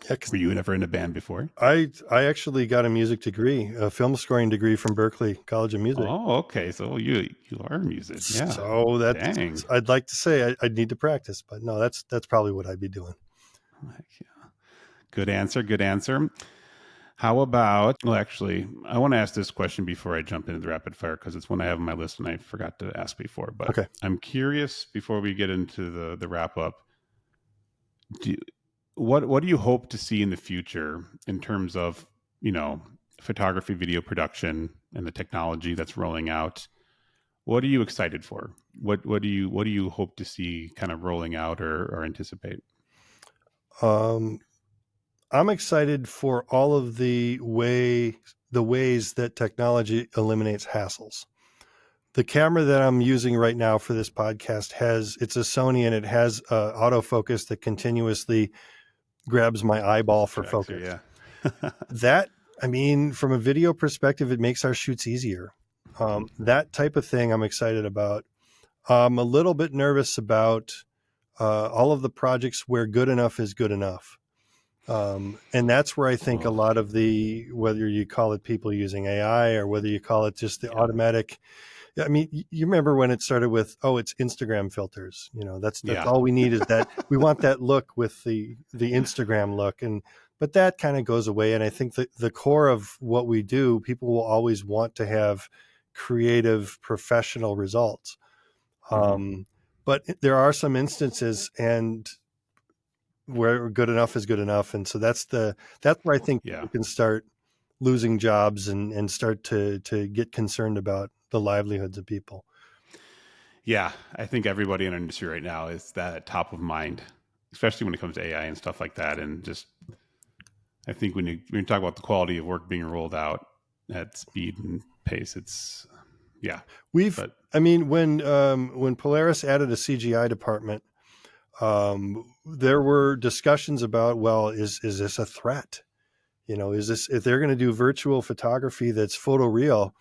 Yeah, were you ever in a band before? I actually got a music degree, a film scoring degree from Berklee College of Music. Oh, okay. So you are music. Yeah. So that's, I'd like to say I'd need to practice, but no, that's probably what I'd be doing. Heck yeah. Good answer. Good answer. How about, well, actually, I want to ask this question before I jump into the rapid fire, because it's one I have on my list and I forgot to ask before. But okay. I'm curious, before we get into the wrap up, what do you hope to see in the future in terms of, photography, video production, and the technology that's rolling out? What are you excited for? What do you hope to see kind of rolling out or anticipate? I'm excited for all of the ways that technology eliminates hassles. The camera that I'm using right now for this podcast it's a Sony, and it has autofocus that continuously grabs my eyeball for focus. Yeah. That, I mean, from a video perspective, it makes our shoots easier. That type of thing I'm excited about. I'm a little bit nervous about all of the projects where good enough is good enough. And that's where I think a lot of whether you call it people using AI or whether you call it just the automatic. I mean, you remember when it started with, it's Instagram filters. That's all we need is that. We want that look with the Instagram look. But that kind of goes away. And I think that the core of what we do, people will always want to have creative, professional results. But there are some instances where good enough is good enough. And so that's where I think we can start losing jobs and start to get concerned about the livelihoods of people. Yeah. I think everybody in our industry right now is that at top of mind, especially when it comes to AI and stuff like that. And just, I think when you talk about the quality of work being rolled out at speed and pace, it's, when Polaris added a CGI department, there were discussions about, is this a threat? If they're going to do virtual photography that's photoreal,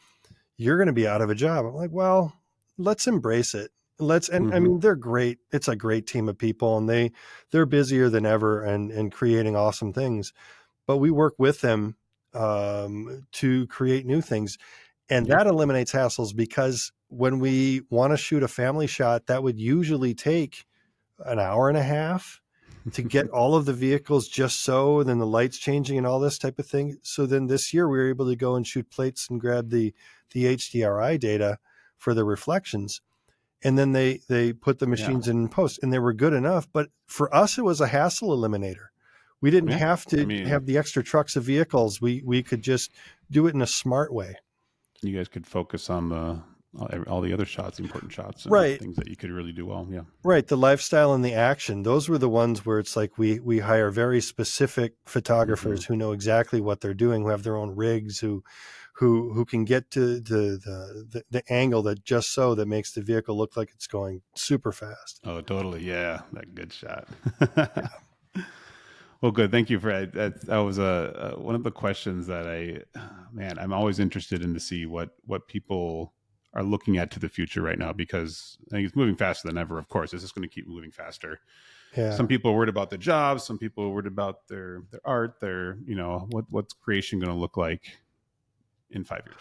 you're going to be out of a job. I'm like, well, let's embrace it. And I Mm-hmm. mean, they're great. It's a great team of people, and they're busier than ever and creating awesome things. But we work with them to create new things. And Yep. that eliminates hassles, because when we want to shoot a family shot, that would usually take an hour and a half to get all of the vehicles just so, and then the lights changing and all this type of thing. So then this year we were able to go and shoot plates and grab the HDRI data for the reflections. And then they put the Yeah. machines in post, and they were good enough. But for us, it was a hassle eliminator. We didn't Yeah. have I to mean, have the extra trucks of vehicles. We could just do it in a smart way. you guys could focus on all the other shots, the important shots, and Right. things that you could really do well. Yeah. Right. The lifestyle and the action, those were the ones where it's like we hire very specific photographers who know exactly what they're doing, who have their own rigs, who can get to the angle that makes the vehicle look like it's going super fast. Oh, totally. Yeah. That good shot. Yeah. Well, good. Thank you for that. That was one of the questions that I'm always interested in to see what people are looking at to the future right now, because I think it's moving faster than ever. Of course, it's just going to keep moving faster. Yeah. Some people are worried about their jobs. Some people are worried about their art. What's creation going to look like in 5 years?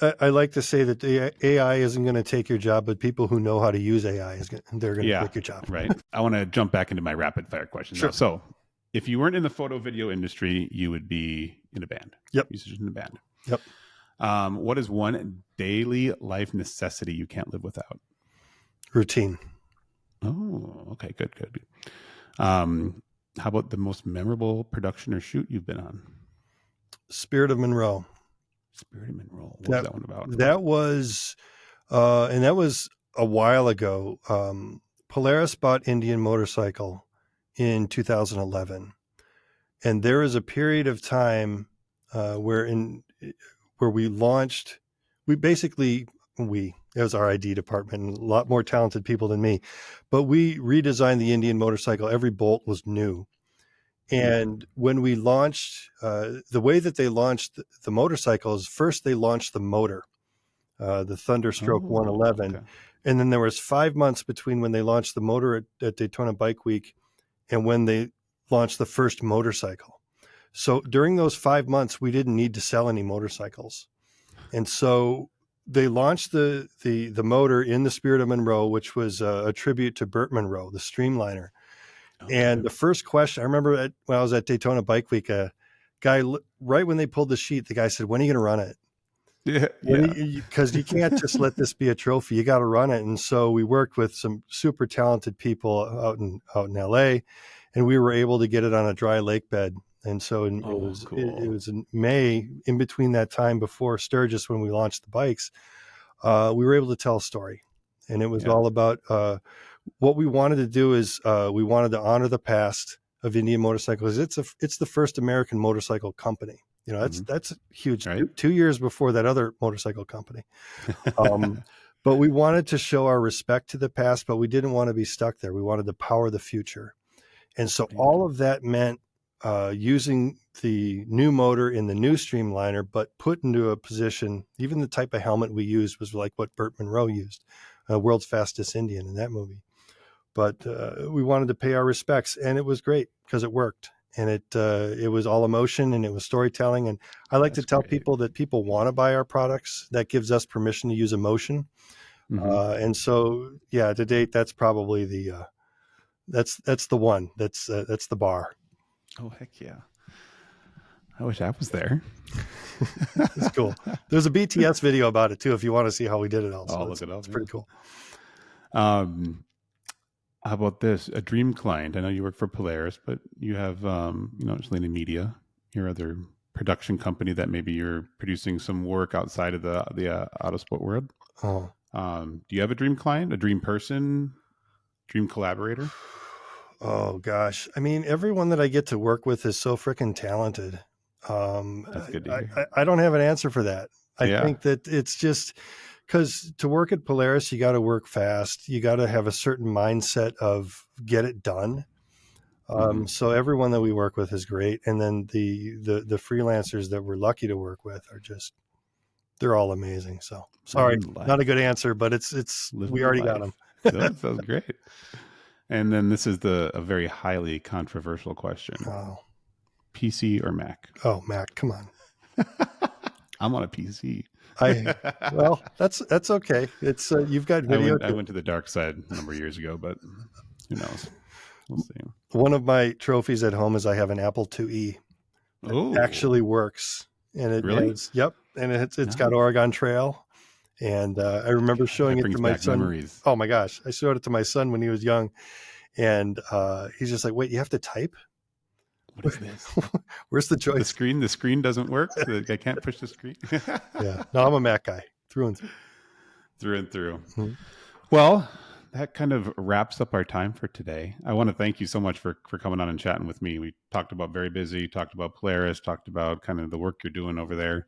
Yeah, I like to say that the AI isn't going to take your job, but people who know how to use AI they're going to take your job. Right. I want to jump back into my rapid fire questions. Sure. Now. So, if you weren't in the photo video industry, you would be in a band. Yep. Musician in a band. Yep. What is one daily life necessity you can't live without? Routine. Oh, okay. Good. How about the most memorable production or shoot you've been on? Spirit of Monroe. Spirit of Monroe. What was that one about? That was, and that was a while ago. Polaris bought Indian Motorcycle in 2011, and there is a period of time where we launched. It was our ID department, and a lot more talented people than me, but we redesigned the Indian Motorcycle. Every bolt was new. And when we launched, the way that they launched the motorcycles, first they launched the motor, the Thunderstroke 111. Okay. And then there was 5 months between when they launched the motor at Daytona Bike Week and when they launched the first motorcycle. So during those 5 months, we didn't need to sell any motorcycles. And so they launched the motor in the Spirit of Monroe, which was a tribute to Burt Monroe, the streamliner. And the first question, I remember when I was at Daytona Bike Week, a guy, right when they pulled the sheet, the guy said, "When are you going to run it?" Yeah. Because you can't just let this be a trophy. You got to run it. And so we worked with some super talented people out in LA, and we were able to get it on a dry lake bed. And so it was in May, in between that time before Sturgis, when we launched the bikes, we were able to tell a story. And it was all about what we wanted to do is we wanted to honor the past of Indian Motorcycles. It's the first American motorcycle company. That's huge. Right? 2 years before that other motorcycle company. But we wanted to show our respect to the past, but we didn't want to be stuck there. We wanted to power the future. And so all of that meant using the new motor in the new Streamliner, but put into a position, even the type of helmet we used was like what Burt Monroe used, World's Fastest Indian in that movie. But we wanted to pay our respects, and it was great because it worked. And it was all emotion, and it was storytelling. And I like to tell people that people want to buy our products. That gives us permission to use emotion. And so, to date, that's probably that's the one. That's the bar. Oh, heck yeah. I wish I was there. It's cool. There's a BTS video about it too, if you want to see how we did it. Also, look it up. It's pretty cool. How about this? A dream client. I know you work for Polaris, but you have, Shelleny Media, your other production company that maybe you're producing some work outside of the autosport world. Oh. Do you have a dream client, a dream person, dream collaborator? Oh gosh. I mean, everyone that I get to work with is so freaking talented. That's good to hear. I don't have an answer for that. I think that it's just because to work at Polaris, you got to work fast. You got to have a certain mindset of get it done. So everyone that we work with is great. And then the freelancers that we're lucky to work with are just, they're all amazing. So sorry, not a good answer, but we already got them. No, that sounds great. And then this is a very highly controversial question. Oh. PC or Mac? Oh, Mac, come on. I'm on a PC. Well, that's okay. It's you've got video. I went to the dark side a number of years ago, but who knows? We'll see. One of my trophies at home is I have an Apple IIe that actually works, and it really, yep, and it's got Oregon Trail, and I remember showing it to my son. Memories. Oh my gosh, I showed it to my son when he was young, and he's just like, "Wait, you have to type? What is this? Where's the choice? The screen doesn't work. I can't push the screen." Yeah, no, I'm a Mac guy through and through. Through and through. Mm-hmm. Well, that kind of wraps up our time for today. I want to thank you so much for coming on and chatting with me. We talked about VeryBusy, talked about Polaris, talked about kind of the work you're doing over there.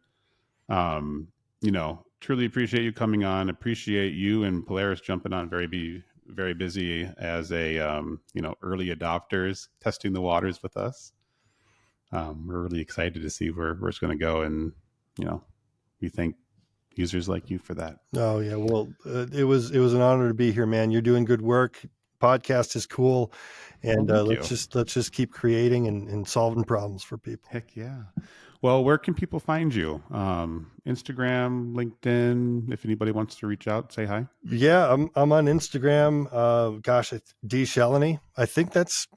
Truly appreciate you coming on. Appreciate you and Polaris jumping on VeryBusy as a early adopters, testing the waters with us. We're really excited to see where it's going to go, and we thank users like you for that. Oh yeah, well, it was an honor to be here, man. You're doing good work. Podcast is cool, and let's just keep creating and solving problems for people. Heck yeah. Well, where can people find you? Instagram, LinkedIn. If anybody wants to reach out, say hi. Yeah, I'm on Instagram. It's D Shelleny. I think it's.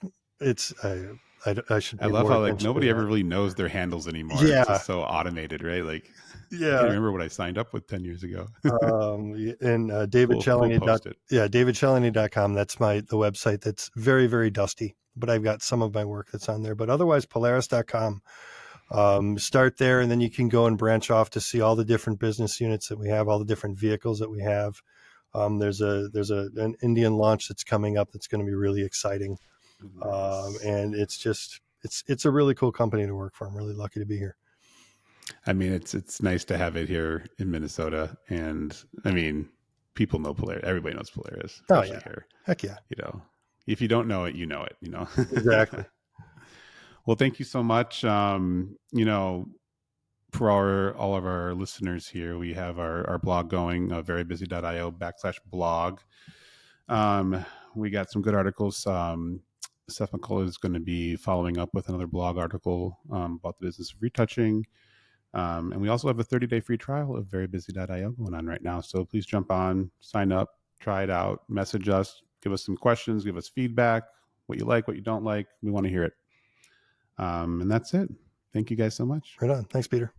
I should. I love how nobody ever really knows their handles anymore. Yeah, it's just so automated, right? Like, yeah. I remember what I signed up with 10 years ago. And David Shelleny. DavidShelleny.com. That's the website. That's very, very dusty, but I've got some of my work that's on there. But otherwise, Polaris.com. Start there, and then you can go and branch off to see all the different business units that we have, all the different vehicles that we have. There's an Indian launch that's coming up that's going to be really exciting. Nice. And it's a really cool company to work for. I'm really lucky to be here. I mean, it's nice to have it here in Minnesota, and I mean, people know Polaris. Everybody knows Polaris. Oh yeah, here. Heck yeah. If you don't know it, you know it. Exactly. Well, thank you so much. For all of our listeners here, we have our blog going, verybusy.io/blog. We got some good articles. Seth McCullough is going to be following up with another blog article about the business of retouching. And we also have a 30-day free trial of verybusy.io going on right now. So please jump on, sign up, try it out, message us, give us some questions, give us feedback, what you like, what you don't like. We want to hear it. And that's it. Thank you guys so much. Right on. Thanks, Peter.